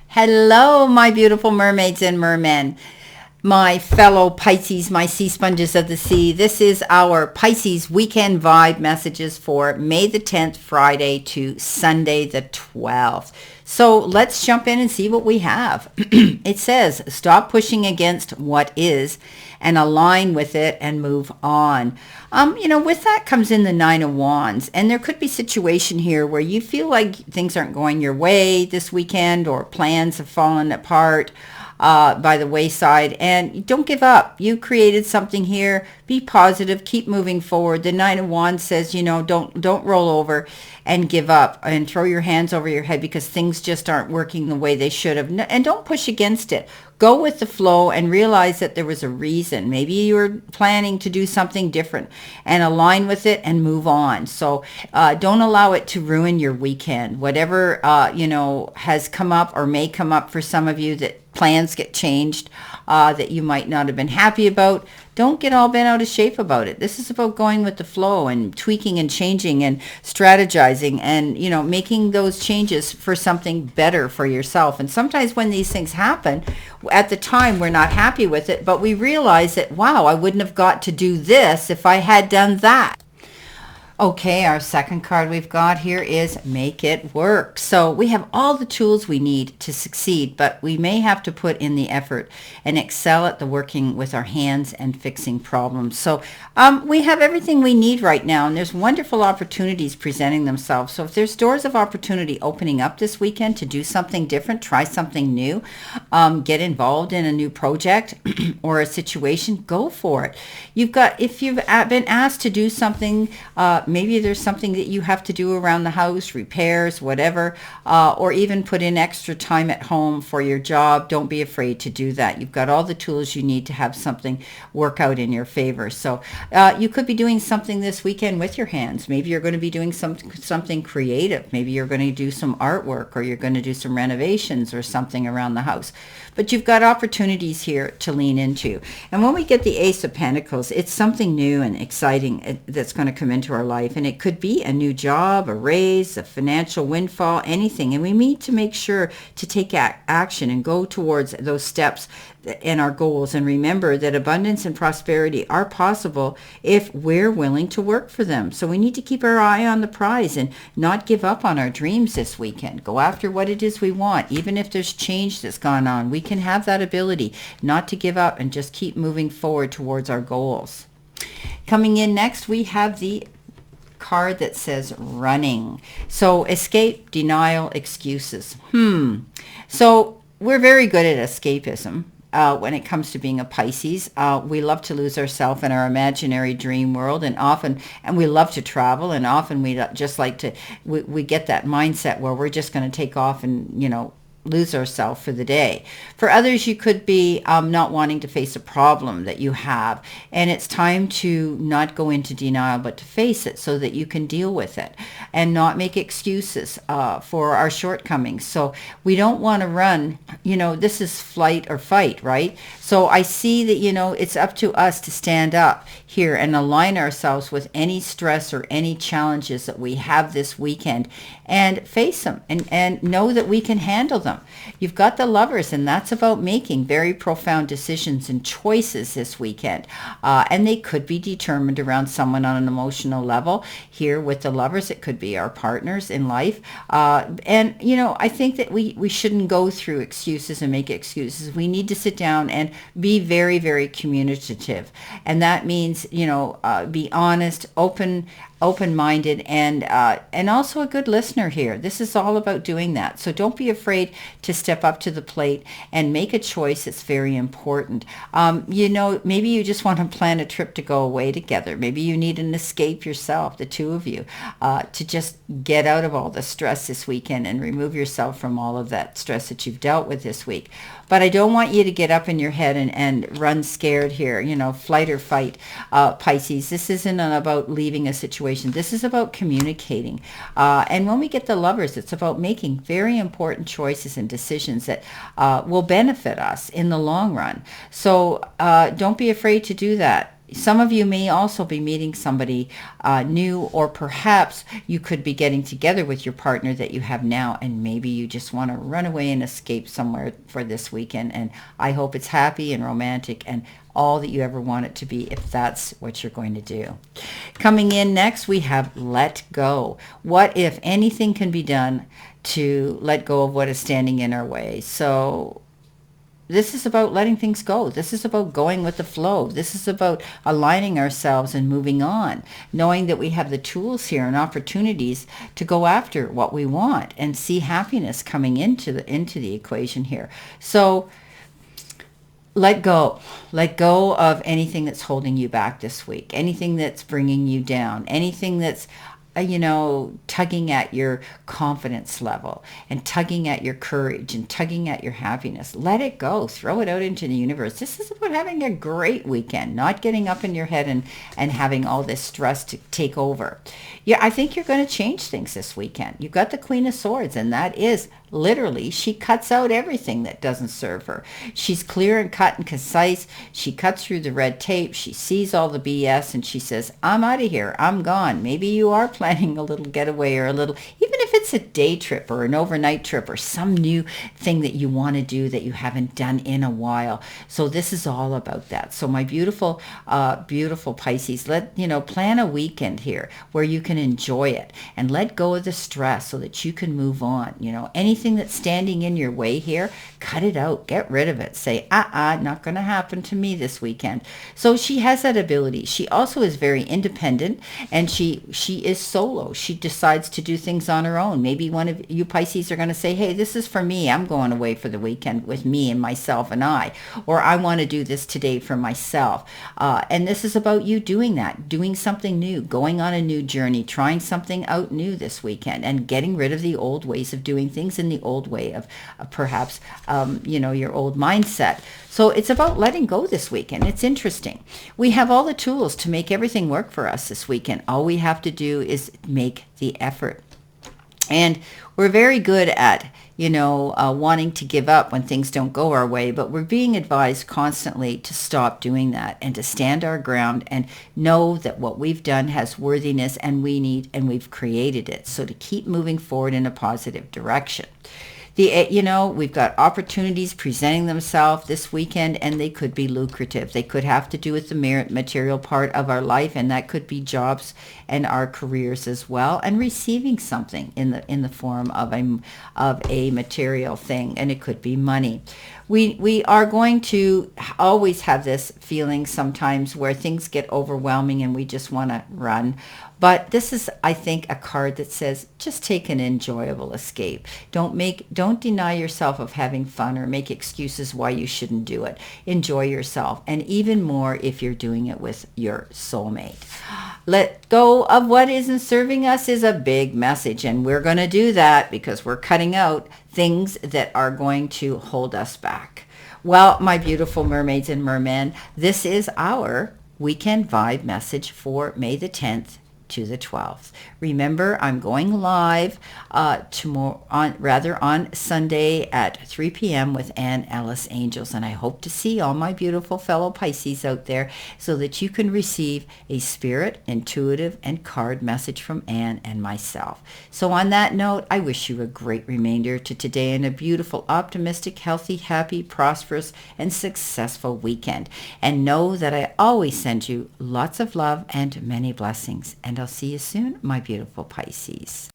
Hello, my beautiful mermaids and mermen, my fellow Pisces, my sea sponges of the sea. This is our Pisces weekend vibe messages for May the 10th, Friday to Sunday the 12th. So let's jump in and see what we have. It says, stop pushing against what is and align with it and move on. With that comes in the Nine of Wands. And there could be a situation here where you feel like things aren't going your way this weekend or plans have fallen apart by the wayside, and don't give up. You created something here. Be positive. Keep moving forward. The Nine of Wands says, don't roll over and give up and throw your hands over your head because things just aren't working the way they should have. And don't push against it. Go with the flow and realize that there was a reason. Maybe you were planning to do something different and align with it and move on. So don't allow it to ruin your weekend. Whatever, has come up or may come up for some of you, that plans get changed that you might not have been happy about. Don't get all bent out of shape about it. This is about going with the flow and tweaking and changing and strategizing and, making those changes for something better for yourself. And sometimes when these things happen, at the time we're not happy with it, but we realize that, wow, I wouldn't have got to do this if I had done that. Okay, our second card we've got here is make it work. So we have all the tools we need to succeed, but we may have to put in the effort and excel at the working with our hands and fixing problems. So we have everything we need right now, and there's wonderful opportunities presenting themselves. So if there's doors of opportunity opening up this weekend to do something different, try something new, get involved in a new project or a situation, go for it. If you've been asked to do something, maybe there's something that you have to do around the house, repairs, whatever, or even put in extra time at home for your job. Don't be afraid to do that. You've got all the tools you need to have something work out in your favor. So you could be doing something this weekend with your hands. Maybe you're going to be doing something creative. Maybe you're going to do some artwork, or you're going to do some renovations or something around the house. But you've got opportunities here to lean into. And when we get the Ace of Pentacles, it's something new and exciting that's going to come into our life. And it could be a new job, a raise, a financial windfall, anything. And we need to make sure to take action and go towards those steps and our goals. And remember that abundance and prosperity are possible if we're willing to work for them. So we need to keep our eye on the prize and not give up on our dreams this weekend. Go after what it is we want. Even if there's change that's gone on, we can have that ability not to give up and just keep moving forward towards our goals. Coming in next, we have the card that says running. So escape, denial, excuses. So we're very good at escapism. When it comes to being a Pisces, we love to lose ourselves in our imaginary dream world, and we love to travel, and often we just like to, we get that mindset where we're just going to take off and, lose ourselves for the day. For others, you could be not wanting to face a problem that you have, and it's time to not go into denial, but to face it so that you can deal with it and not make excuses for our shortcomings. So we don't want to run. This is flight or fight, right? So I see that, it's up to us to stand up here and align ourselves with any stress or any challenges that we have this weekend and face them and know that we can handle them. You've got the Lovers, and that's about making very profound decisions and choices this weekend. And they could be determined around someone on an emotional level. Here with the Lovers, it could be our partners in life. I think that we shouldn't go through excuses and make excuses. We need to sit down and be very, very communicative. And that means, be honest, open-minded, and also a good listener here. This is all about doing that. So don't be afraid to step up to the plate and make a choice that's very important. Maybe you just want to plan a trip to go away together. Maybe you need an escape yourself, the two of you, to just get out of all the stress this weekend and remove yourself from all of that stress that you've dealt with this week. But I don't want you to get up in your head and run scared here, flight or fight, Pisces. This isn't about leaving a situation. This is about communicating. And when we get the Lovers, it's about making very important choices and decisions that will benefit us in the long run. So don't be afraid to do that. Some of you may also be meeting somebody new, or perhaps you could be getting together with your partner that you have now, and maybe you just want to run away and escape somewhere for this weekend. And I hope it's happy and romantic and all that you ever want it to be, if that's what you're going to do. Coming in next, we have let go. What, if anything, can be done to let go of what is standing in our way? So this is about letting things go. This is about going with the flow. This is about aligning ourselves and moving on, knowing that we have the tools here and opportunities to go after what we want and see happiness coming into the equation here. So let go. Let go of anything that's holding you back this week, anything that's bringing you down, anything that's tugging at your confidence level and tugging at your courage and tugging at your happiness. Let it go. Throw it out into the universe. This is about having a great weekend, not getting up in your head and having all this stress to take over. Yeah, I think you're going to change things this weekend. You've got the Queen of Swords, and that is literally, she cuts out everything that doesn't serve her. She's clear and cut and concise. She cuts through the red tape. She sees all the BS and she says, I'm out of here. I'm gone. Maybe you are planning a little getaway, or a little, even if it's a day trip or an overnight trip or some new thing that you want to do that you haven't done in a while. So this is all about that. So my beautiful, beautiful Pisces, plan a weekend here where you can enjoy it and let go of the stress so that you can move on. Anything that's standing in your way here, cut it out, get rid of it. Say, not going to happen to me this weekend. So she has that ability. She also is very independent, and she is solo. She decides to do things on her own. Maybe one of you Pisces are going to say, hey, this is for me. I'm going away for the weekend with me and myself and I, or I want to do this today for myself. And this is about you doing that, doing something new, going on a new journey, trying something out new this weekend, and getting rid of the old ways of doing things in the old way of perhaps, your old mindset. So it's about letting go this weekend. It's interesting. We have all the tools to make everything work for us this weekend. All we have to do is make the effort. And we're very good at, wanting to give up when things don't go our way, but we're being advised constantly to stop doing that and to stand our ground and know that what we've done has worthiness, and we've created it. So to keep moving forward in a positive direction. We've got opportunities presenting themselves this weekend, and they could be lucrative. They could have to do with the material part of our life, and that could be jobs and our careers as well, and receiving something in the form of a material thing, and it could be money. We are going to always have this feeling sometimes where things get overwhelming and we just want to run. But this is, I think, a card that says just take an enjoyable escape. Don't deny yourself of having fun or make excuses why you shouldn't do it. Enjoy yourself, and even more if you're doing it with your soulmate. Let go of what isn't serving us is a big message, and we're going to do that because we're cutting out things that are going to hold us back. Well, my beautiful mermaids and mermen, this is our weekend vibe message for May the 10th to the 12th. Remember, I'm going live tomorrow on Sunday at 3 p.m. with Ann Ellis Angels, and I hope to see all my beautiful fellow Pisces out there so that you can receive a spirit, intuitive, and card message from Ann and myself. So on that note, I wish you a great remainder to today and a beautiful, optimistic, healthy, happy, prosperous, and successful weekend. And know that I always send you lots of love and many blessings. And I'll see you soon, my beautiful Pisces.